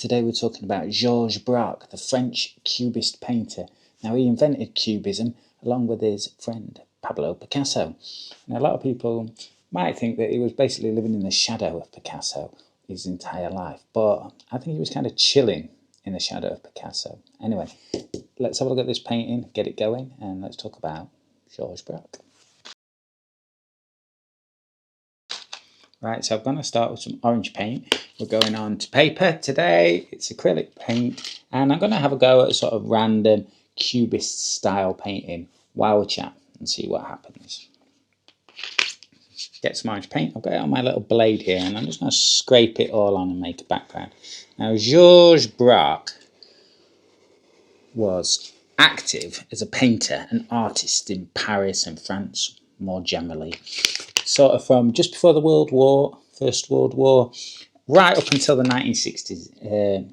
Today we're talking about Georges Braque, the French Cubist painter. Now he invented Cubism along with his friend Pablo Picasso. Now a lot of people might think that he was basically living in the shadow of Picasso his entire life, but I think he was kind of chilling in the shadow of Picasso. Anyway, let's have a look at this painting, get it going, and let's talk about Georges Braque. Right, so I'm going to start with some orange paint. We're going on to paper today. It's acrylic paint, and I'm going to have a go at sort of random Cubist style painting while we chat and see what happens. Get some orange paint. I've got it on my little blade here, and I'm just going to scrape it all on and make a background. Now, Georges Braque was active as a painter and artist in Paris and France more generally. Sort of from just before the First World War, right up until the 1960s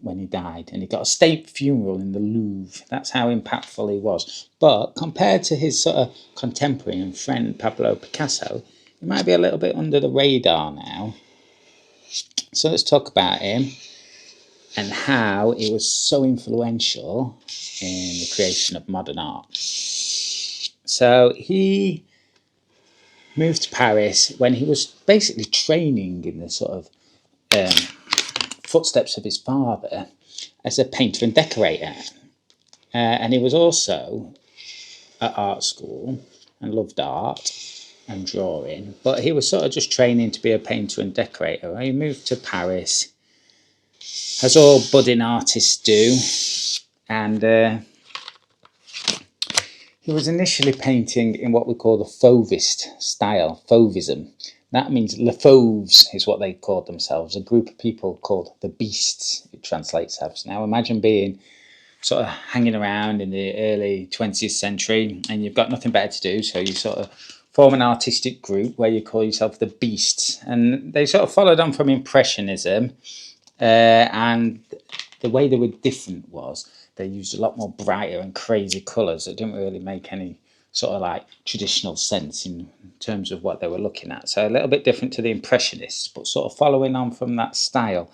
when he died. And he got a state funeral in the Louvre. That's how impactful he was. But compared to his sort of contemporary and friend Pablo Picasso, he might be a little bit under the radar now. So let's talk about him and how he was so influential in the creation of modern art. So he moved to Paris when he was basically training in the sort of footsteps of his father as a painter and decorator. And he was also at art school and loved art and drawing, but he was sort of just training to be a painter and decorator. He moved to Paris, as all budding artists do, and he was initially painting in what we call the Fauvist style, Fauvism. That means Le Fauves is what they called themselves, a group of people called the Beasts, it translates as. Now imagine being sort of hanging around in the early 20th century and you've got nothing better to do, so you sort of form an artistic group where you call yourself the Beasts. And they sort of followed on from Impressionism, and the way they were different was they used a lot more brighter and crazy colours that didn't really make any sort of like traditional sense in terms of what they were looking at. So a little bit different to the Impressionists, but sort of following on from that style.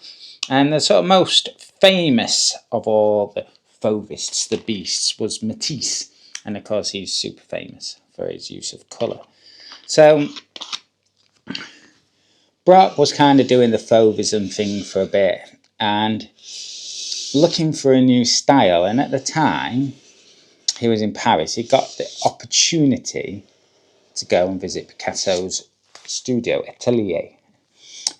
And the sort of most famous of all the Fauvists, the Beasts, was Matisse. And of course he's super famous for his use of colour. So Braque was kind of doing the Fauvism thing for a bit and looking for a new style, and at the time he was in Paris, he got the opportunity to go and visit Picasso's studio, atelier.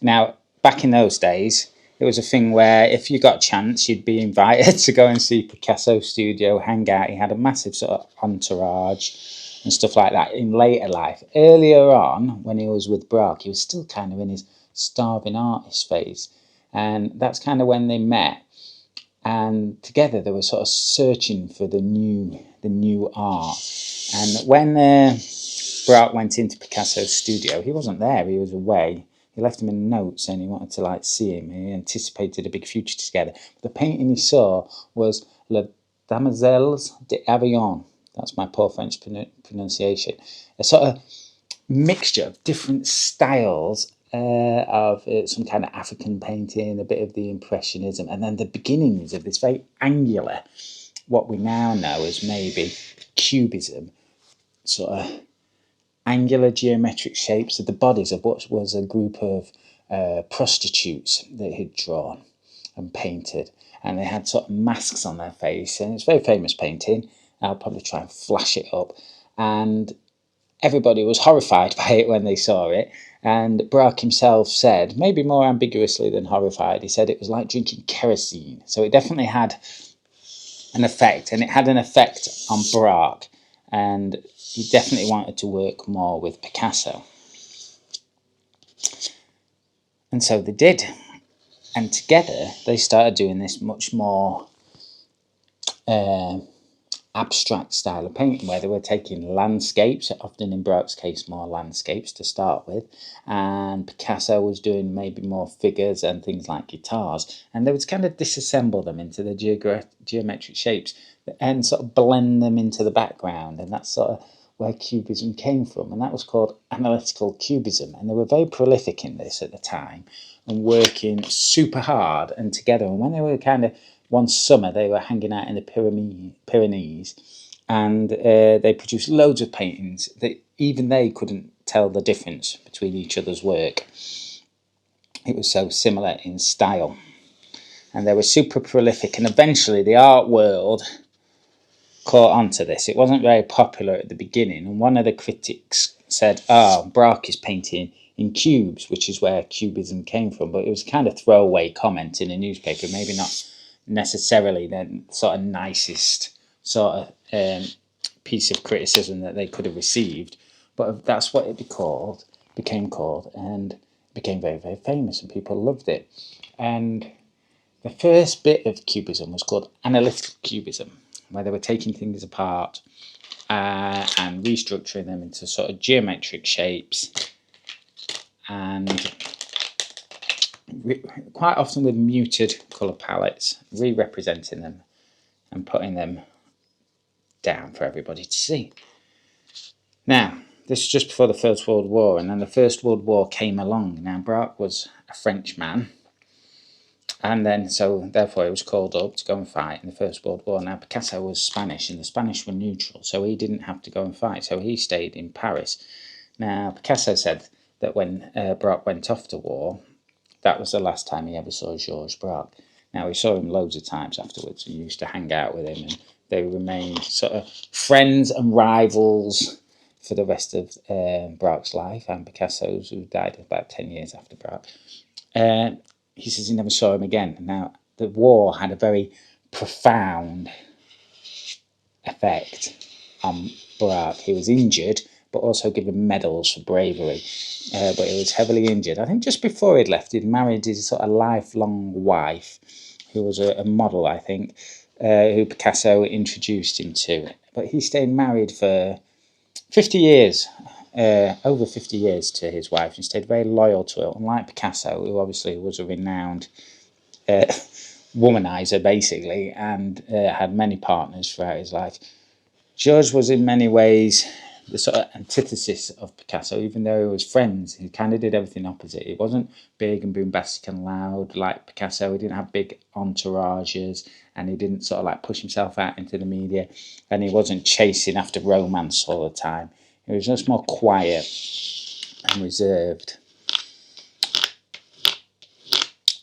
Now, back in those days, it was a thing where if you got a chance, you'd be invited to go and see Picasso's studio, hang out. He had a massive sort of entourage and stuff like that in later life. Earlier on, when he was with Braque, he was still kind of in his starving artist phase, and that's kind of when they met. And together they were sort of searching for the new art. And when Braque went into Picasso's studio, he wasn't there, he was away. He left him in notes saying he wanted to like see him. He anticipated a big future together. But the painting he saw was Les Demoiselles d'Avignon. That's my poor French pronunciation. A sort of mixture of different styles of some kind of African painting, a bit of the Impressionism, and then the beginnings of this very angular, what we now know as maybe Cubism, sort of angular geometric shapes of the bodies of what was a group of prostitutes that he'd drawn and painted, and they had sort of masks on their face, and it's a very famous painting. I'll probably try and flash it up, and everybody was horrified by it when they saw it. And Braque himself said, maybe more ambiguously than horrified, he said it was like drinking kerosene. So it definitely had an effect, and it had an effect on Braque, and he definitely wanted to work more with Picasso. And so they did. And together they started doing this much more abstract style of painting, where they were taking landscapes, often in Braque's case more landscapes to start with, and Picasso was doing maybe more figures and things like guitars, and they would kind of disassemble them into the geometric shapes and sort of blend them into the background, and that's sort of where Cubism came from, and that was called analytical Cubism. And they were very prolific in this at the time and working super hard and together. And when they were kind of, one summer, they were hanging out in the Pyrenees, and they produced loads of paintings that even they couldn't tell the difference between each other's work. It was so similar in style. And they were super prolific, and eventually the art world caught on to this. It wasn't very popular at the beginning, and one of the critics said, Braque is painting in cubes, which is where Cubism came from. But it was a kind of throwaway comment in a newspaper, maybe not necessarily the sort of nicest sort of piece of criticism that they could have received, but that's what it became called, and became very, very famous, and people loved it. And the first bit of Cubism was called analytical Cubism, where they were taking things apart and restructuring them into sort of geometric shapes, and quite often with muted colour palettes, re-representing them and putting them down for everybody to see. Now, this is just before the First World War, and then the First World War came along. Now, Braque was a French man, and then so therefore he was called up to go and fight in the First World War. Now, Picasso was Spanish, and the Spanish were neutral, so he didn't have to go and fight, so he stayed in Paris. Now, Picasso said that when Braque went off to war, that was the last time he ever saw Georges Braque. Now, he saw him loads of times afterwards, and used to hang out with him, and they remained sort of friends and rivals for the rest of Braque's life, and Picasso's, who died about 10 years after Braque. He says he never saw him again. Now, the war had a very profound effect on Braque. He was injured, but also given medals for bravery. But he was heavily injured. I think just before he'd left, he'd married his sort of lifelong wife, who was a model, I think, who Picasso introduced him to. But he stayed married for 50 years, over 50 years to his wife, and stayed very loyal to her, unlike Picasso, who obviously was a renowned womanizer, basically, and had many partners throughout his life. Georges was in many ways the sort of antithesis of Picasso, even though he was friends. He kind of did everything opposite. He wasn't big and bombastic and loud like Picasso. He didn't have big entourages, and he didn't sort of like push himself out into the media, and he wasn't chasing after romance all the time. He was just more quiet and reserved.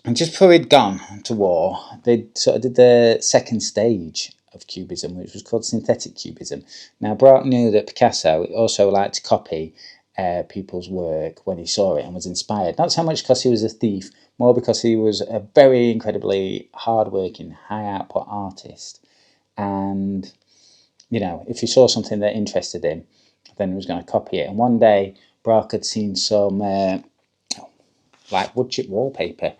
And just before he'd gone to war, they sort of did the second stage of Cubism, which was called synthetic Cubism. Now, Braque knew that Picasso also liked to copy people's work when he saw it and was inspired. Not so much because he was a thief, more because he was a very incredibly hard-working, high-output artist. And, you know, if he saw something that interested him, then he was going to copy it. And one day, Braque had seen some like wood chip wallpaper,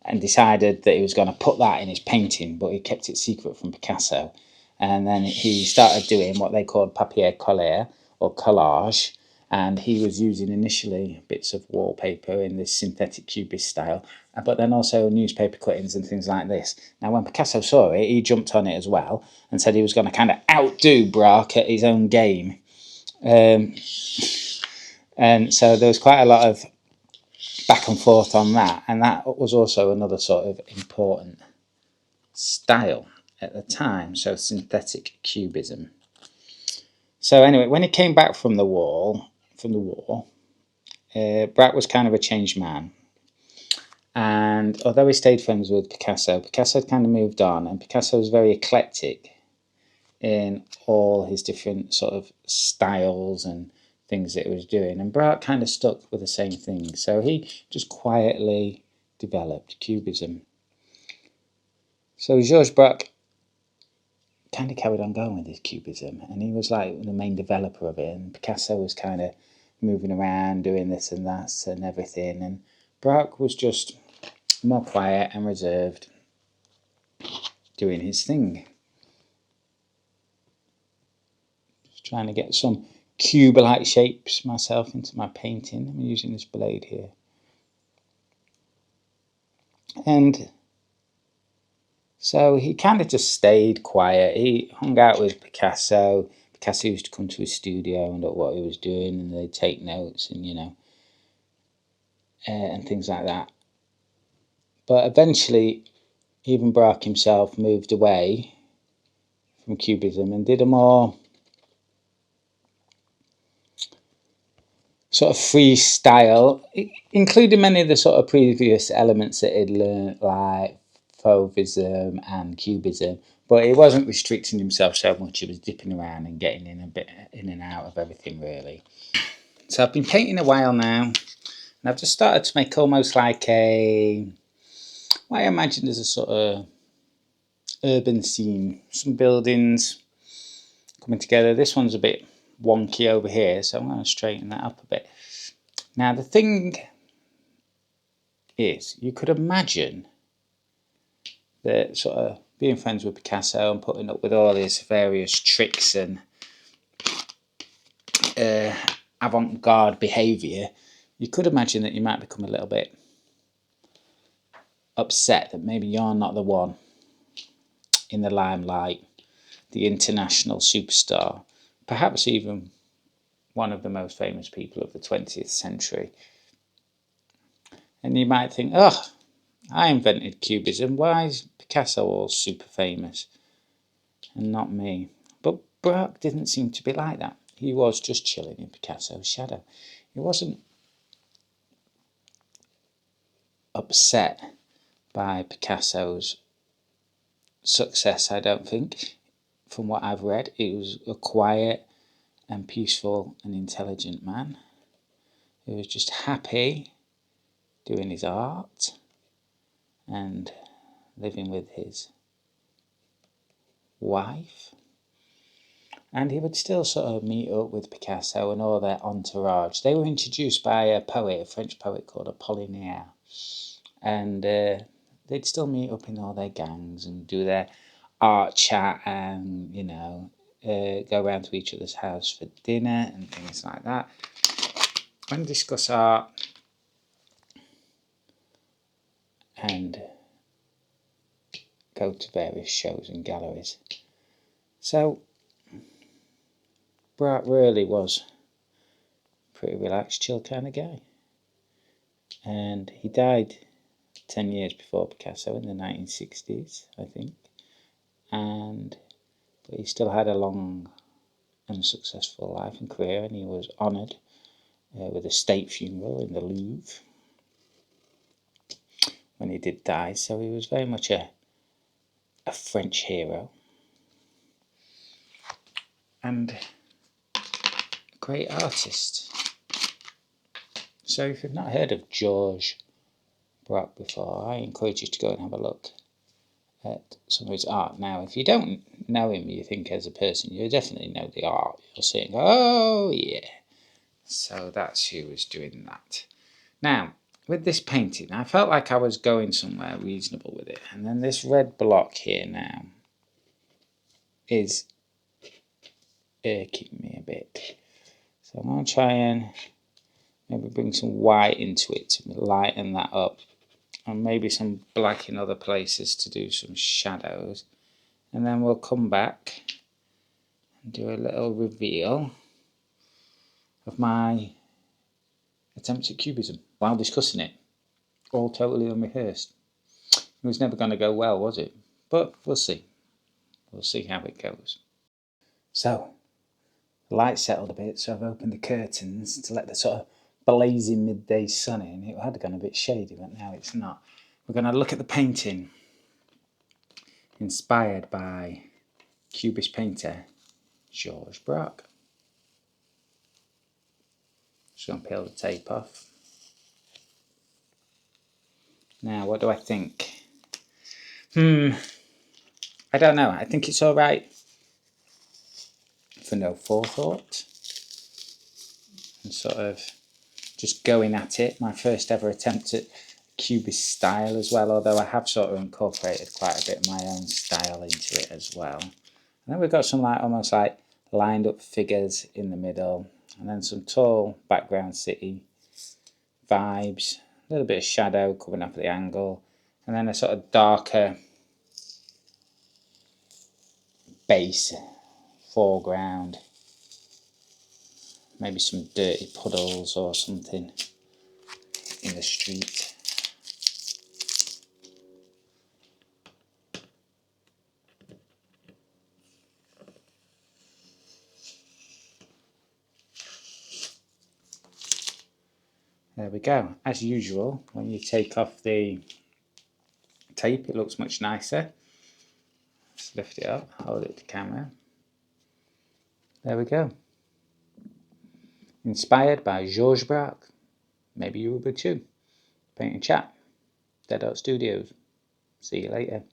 and decided that he was going to put that in his painting, but he kept it secret from Picasso. And then he started doing what they called papier collé, or collage, and he was using initially bits of wallpaper in this synthetic cubist style, but then also newspaper cuttings and things like this. Now, when Picasso saw it, he jumped on it as well and said he was going to kind of outdo Braque at his own game. And so there was quite a lot of back and forth on that, and that was also another sort of important style at the time, so synthetic cubism. So anyway, when he came back from the war, Braque was kind of a changed man, and although he stayed friends with Picasso, Picasso had kind of moved on, and Picasso was very eclectic in all his different sort of styles and things that he was doing, and Braque kind of stuck with the same thing, so he just quietly developed Cubism. So Georges Braque kind of carried on going with his Cubism, and he was like the main developer of it, and Picasso was kind of moving around doing this and that and everything, and Braque was just more quiet and reserved, doing his thing. Just trying to get some cube-like shapes myself into my painting. I'm using this blade here. And so he kind of just stayed quiet. He hung out with Picasso. Picasso used to come to his studio and look what he was doing, and they'd take notes and, you know, and things like that. But eventually, even Braque himself moved away from Cubism and did a more sort of freestyle, including many of the sort of previous elements that he'd learned, like Fauvism and Cubism, but he wasn't restricting himself so much. He was dipping around and getting in a bit in and out of everything, really. So I've been painting a while now, and I've just started to make almost like what I imagine as a sort of urban scene. Some buildings coming together. This one's a bit wonky over here, so I'm going to straighten that up a bit. Now the thing is, you could imagine that sort of being friends with Picasso and putting up with all his various tricks and avant-garde behaviour, you could imagine that you might become a little bit upset that maybe you're not the one in the limelight, the international superstar, perhaps even one of the most famous people of the 20th century. And you might think, oh, I invented Cubism, why is Picasso all super famous and not me? But Braque didn't seem to be like that. He was just chilling in Picasso's shadow. He wasn't upset by Picasso's success, I don't think. From what I've read, he was a quiet and peaceful and intelligent man. He was just happy doing his art and living with his wife. And he would still sort of meet up with Picasso and all their entourage. They were introduced by a poet, a French poet called Apollinaire. And they'd still meet up in all their gangs and do their art chat and, you know, go around to each other's house for dinner and things like that. And discuss art and go to various shows and galleries. So Braque really was a pretty relaxed, chill kind of guy. And he died 10 years before Picasso in the 1960s, I think. But he still had a long and successful life and career, and he was honoured with a state funeral in the Louvre when he did die. So he was very much a French hero and a great artist. So if you've not heard of Georges Braque before, I encourage you to go and have a look at some of his art. Now, if you don't know him, you think as a person, you definitely know the art. You'll see it and go, oh yeah. So that's who was doing that. Now, with this painting, I felt like I was going somewhere reasonable with it. And then this red block here now is irking me a bit. So I'm going to try and maybe bring some white into it to lighten that up. And maybe some black in other places to do some shadows. And then we'll come back and do a little reveal of my attempt at Cubism while discussing it. All totally unrehearsed. It was never going to go well, was it? But we'll see. We'll see how it goes. So, the light settled a bit, so I've opened the curtains to let the sort of blazing midday sun in. It had gone a bit shady, but now it's not. We're going to look at the painting inspired by Cubist painter Georges Braque. Just going to peel the tape off. Now, what do I think? I don't know. I think it's all right for no forethought and sort of just going at it. My first ever attempt at Cubist style as well, although I have sort of incorporated quite a bit of my own style into it as well. And then we've got some like almost like lined up figures in the middle, and then some tall background city vibes, a little bit of shadow coming off the angle, and then a sort of darker base foreground maybe some dirty puddles or something in the street. There we go. As usual, when you take off the tape, it looks much nicer. Let's lift it up, hold it to camera. There we go. Inspired by Georges Braque. Maybe you will be too. Paint and Chat. Dead Art Studios. See you later.